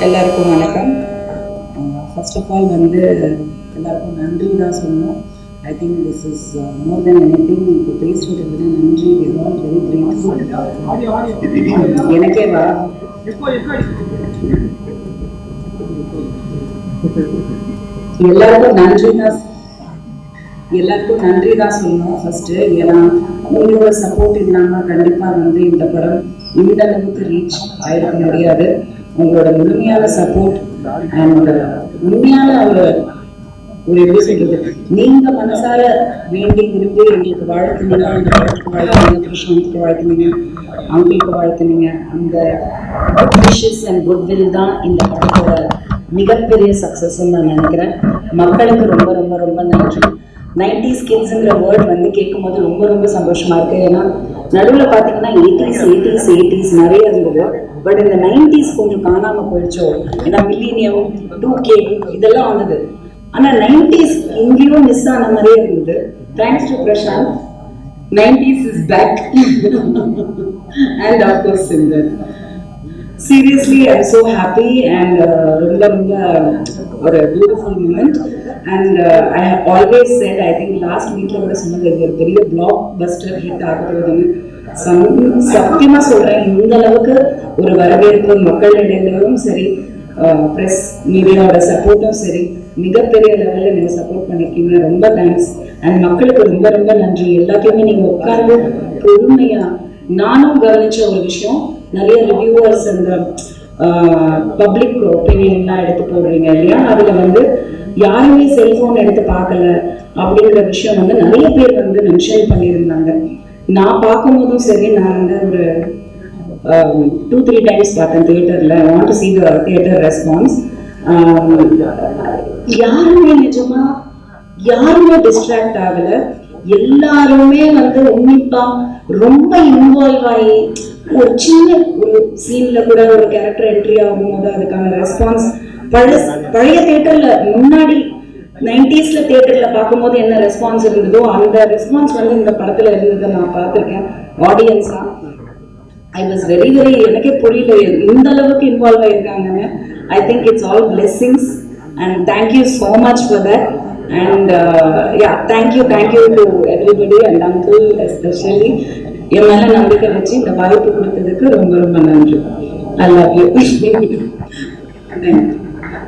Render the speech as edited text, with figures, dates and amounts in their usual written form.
எல்லாருக்கும் வணக்கம். First of all வந்து எல்லாருக்கும் நன்றி தான் சொல்லணும். I think this is more than anything. இப்போ பேசுறதை விட நன்றி. We are all very grateful. எனக்கே வா எல்லாருக்கும் நன்றி தான் சொல்லணும் ஃபர்ஸ்ட். ஏன்னா உங்களோட சப்போர்ட் இல்லாமல் கண்டிப்பாக வந்து இந்த படம் இந்த அளவுக்கு ரீச் ஆயிருக்க முடியாது. உங்களோட முழுமையான சப்போர்ட் அண்ட் உண்மையான ஒரு எப்படி சொல்றது, நீங்க மனசார வேண்டி விரும்பி எங்களுக்கு வாழ்த்துனீங்க, அந்த படத்துக்கு வாழ்த்துனீங்க, கிருஷ்ணனுக்கு வாழ்த்துனீங்க, அங்கிளுக்கு வாழ்த்துனீங்க. அந்த விஷஸ் அண்ட் குட்வில் தான் இந்த படத்தோட மிகப்பெரிய சக்சஸ்ன்னு நான் நினைக்கிறேன். மக்களுக்கு ரொம்ப ரொம்ப ரொம்ப நன்றி. 90s கிட்ஸுங்கிற வேர்ட் வந்து கேட்கும் போது ரொம்ப ரொம்ப சந்தோஷமா இருக்கு. ஏன்னா நடுவில் பார்த்தீங்கன்னா 80s நிறைய இருந்தது. பட் இந்த 90s கொஞ்சம் காணாம போயிடுச்சோ. ஏன்னா மில்லினியம் 2K இதெல்லாம் வந்தது. ஆனா 90s எங்கேயும் மிஸ் ஆன மாதிரியே இருந்தது. Thanks to Prashanth, 90s is back. And of course Simran. Seriously, I'm so happy and ரொம்ப ஒரு beautiful moment. And I have always said, I think last week கூட சொன்னது, ஒரு பெரிய blockbuster hit ஆகுதுன்னு. சத்தியமா சொல்றேன், இந்த அளவுக்கு ஒரு வரவேற்பு மக்களிடையிலும் சரி, பிரஸ் மீடியாவோட சப்போர்ட்டும் சரி, மிகப்பெரிய லெவலில் நீங்கள் சப்போர்ட் பண்ணிருக்கீங்க. ரொம்ப தேங்க்ஸ். அண்ட் மக்களுக்கு ரொம்ப ரொம்ப நன்றி. எல்லாத்தையுமே நீங்கள் உட்கார்ந்து பொறுமையா, நானும் கவனிச்ச ஒரு விஷயம், நிறைய ரிவ்யூவர்ஸ் அந்த பப்ளிக் ஒப்பீனியன்லாம் எடுத்து போடுறீங்க இல்லையா, அதுல வந்து யாருமே செல்போன் எடுத்து பார்க்கல அப்படிங்கிற விஷயம் வந்து நிறைய பேர் வந்து மென்ஷன் பண்ணியிருந்தாங்க. நான் பார்க்கும்போதும் சரி, நான் வந்து ஒரு 2-3 டைம்ஸ் பார்த்தேன் தியேட்டர்ல. I want to see the theater response. யாருமே டிஸ்ட்ராக்ட் ஆகல. எல்லாருமே வந்து உன்னிப்பா ரொம்ப இன்வால்வ் ஆகி, ஒரு சின்ன ஒரு சீன்ல கூட ஒரு கேரக்டர் என்ட்ரி ஆகும்போது அதுக்கான ரெஸ்பான்ஸ் பழைய தியேட்டர்ல முன்னாடி 90sல தியேட்டர்ல பார்க்கும்போது என்ன ரெஸ்பான்ஸ் இருந்ததோ அந்த ரெஸ்பான்ஸ் வந்து இந்த படத்துல இருந்ததை நான் பார்த்துருக்கேன். ஆடியன்ஸா ஐ வாஸ் வெரி எனக்கே புரியல இந்த அளவுக்கு இன்வால்வ் ஆயிருக்காங்கன்னு. I think it's all blessings and thank you so much for that. And thank you to everybody and uncle especially என் மேல நம்பிக்கை வச்சு இந்த வாய்ப்பு கொடுத்ததுக்கு ரொம்ப ரொம்ப நன்றி. I love you.